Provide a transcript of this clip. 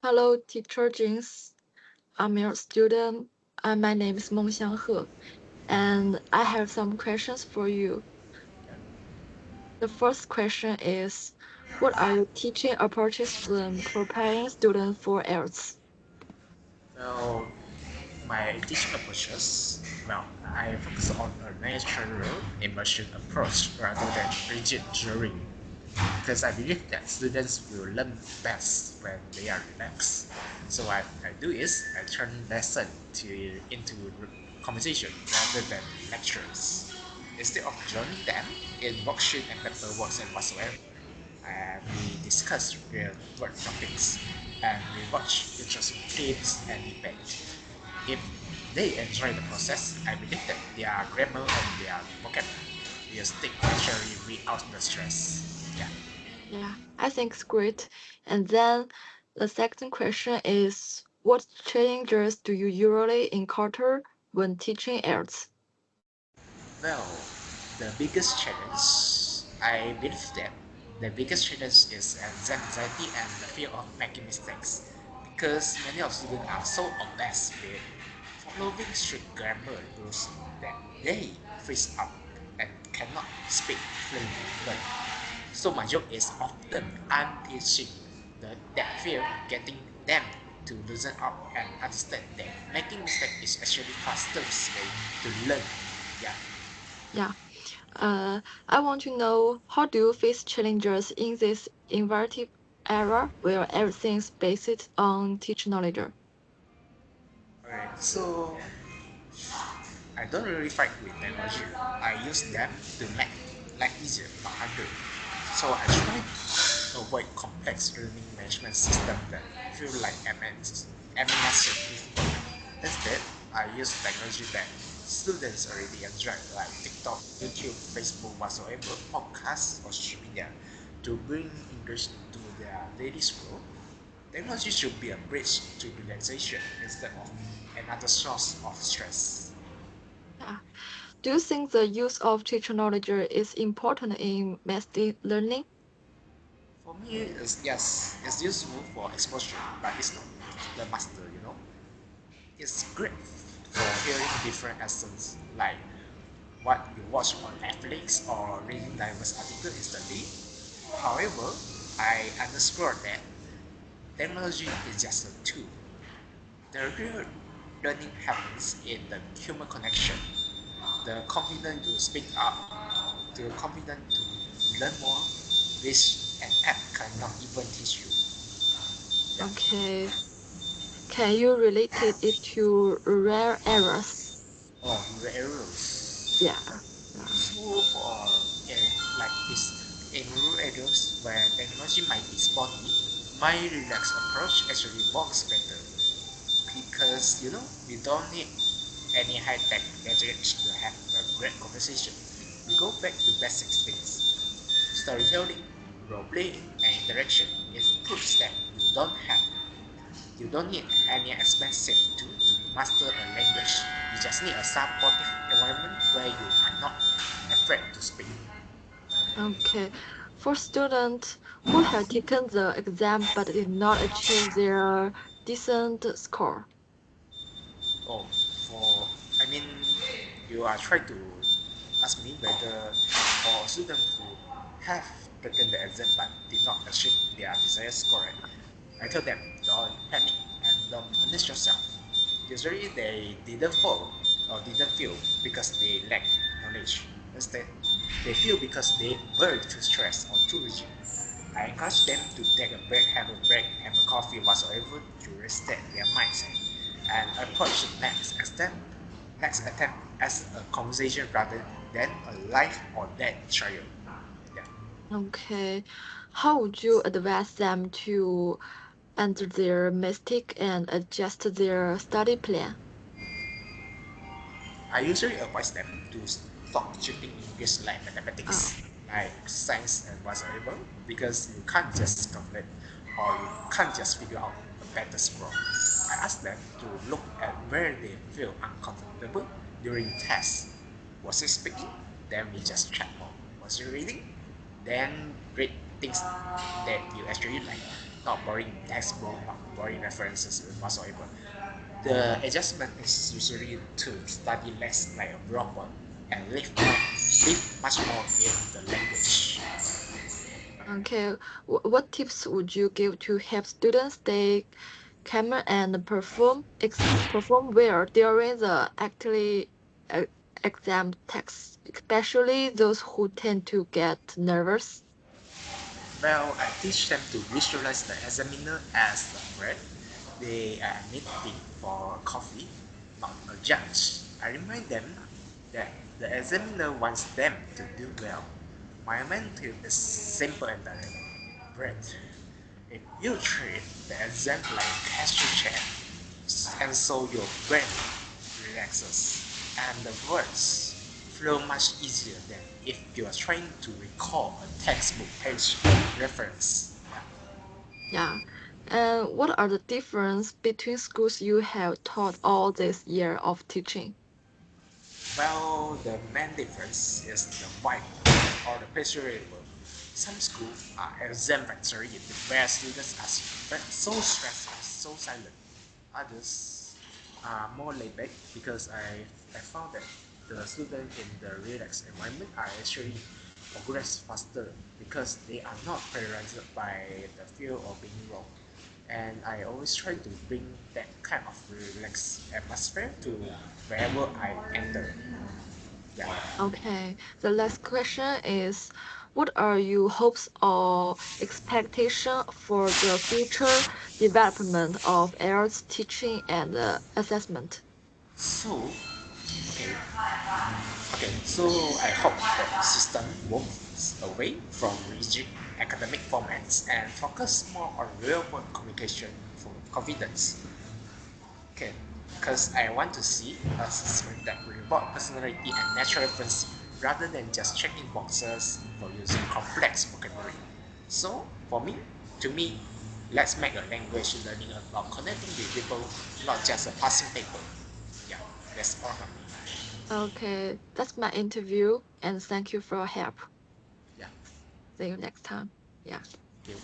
Hello, teacher James. I'm your student, and my name is Meng Xianghe, and I have some questions for you. The first question is, what are your teaching approaches when preparing students for IELTS? Well, my teaching approaches, I focus on a natural immersion approach rather than rigid drilling because I believe that students will learn best when they are relaxed. So what I do is I turn lesson into conversation rather than lectures. Instead of joining them in worksheet and paperwork and whatsoever, we discuss real world topics and we watch interesting clips and debate. If they enjoy the process, I believe that their grammar and their vocabulary will stick naturally without the stress. Yeah. Yeah, I think it's great. And then the second question is, what challenges do you usually encounter when teaching IELTS? Well, the biggest challenge, I believe that the biggest challenge is anxiety and the fear of making mistakes because many of students are so obsessed with following strict grammar rules that they freeze up and cannot speak fluently. So my job is often I'm teaching that fear, getting them to loosen up and understand that making mistake is actually fastest way to learn. Yeah. Yeah. I want to know how do you face challenges in this innovative era where everything's based on teacher knowledge? Alright. So I don't really fight with technology. I use them to make life easier, not harder. So I try to avoid complex learning management system that feel like MS. Instead, I use technology that students already enjoy, like TikTok, YouTube, Facebook, whatsoever, podcasts, or social media, to bring English into their daily school. Technology should be a bridge to relaxation instead of another source of stress. Yeah. Do you think the use of teacher knowledge is important in math learning? For me, yes, it's useful for exposure, but it's not the master. It's great for hearing different accents, like what you watch on Netflix or reading diverse articles instantly. However, I underscore that technology is just a tool. The real learning happens in the human connection, the confidence to speak up, the confidence to learn more, which an app cannot even teach you. Yeah. Okay. Can you relate it to rare errors? Or the errors. Yeah. Yeah. So for like this in rural areas where technology might be spotty, my relaxed approach actually works better because we don't need any high tech gadgets to have a great conversation. We go back to basic things. Storytelling, role playing, and interaction is proofs that you don't need any expensive tool to master a language. You just need a supportive environment where you are not afraid to speak. Okay. For students who have taken the exam but did not achieve their decent score. Oh, for I mean, you are trying to ask me whether for students who have taken the exam but did not achieve their desired score, right? I tell them don't panic and don't punish yourself. Usually they didn't fall or didn't fail because they lack knowledge. Instead, they fail because they were too stressed or too rigid. I encourage them to take a break, have a coffee, whatsoever, to reset their mindset and approach the next attempt as a conversation rather than a life or death trial. Yeah. Okay. How would you advise them to enter their mistake and adjust their study plan? I usually advise them to stop treating English like Oh, mathematics, like science and whatsoever, because you can't just calculate or you can't just figure out a better score. I ask them to look at where they feel uncomfortable during tests. Was he speaking? Then we just check more. Was he reading? Then read things that you actually like. not boring textbook, not boring references whatsoever. The adjustment is usually to study less like a robot and live much more in the language. Okay, what tips would you give to help students stay calm and perform well during the actually uh, exam tests, especially those who tend to get nervous? Well, I teach them to visualize the examiner as a friend. They are meeting for coffee, not a judge. I remind them that the examiner wants them to do well. My mentor is simple and direct. Brett, if you treat the exam like a cashier check, and so your brain relaxes, and the words flow much easier than if you are trying to recall a textbook page reference. Yeah. And what are the difference between schools you have taught all this year of teaching? Well, the main difference is the vibe or the pressure level. Some schools are exam factory where students are so stressed and so silent. Others are more laid back because I found that the students in the relaxed environment are actually progress faster because they are not paralyzed by the fear of being wrong. And I always try to bring that kind of relaxed atmosphere to wherever I enter. Yeah. Okay, the last question is, what are your hopes or expectation for the future development of IELTS teaching and assessment? So, okay, so I hope the system moves away from rigid academic formats and focus more on real-world communication for confidence. Okay, because I want to see a system that reward personality and natural fluency rather than just checking boxes for using complex vocabulary. So, for me, to me, let's make a language learning about connecting with people, not just a passing paper. Yeah, that's all from me. Okay, that's my interview, and thank you for your help. Yeah, See you next time. Yeah. thank you.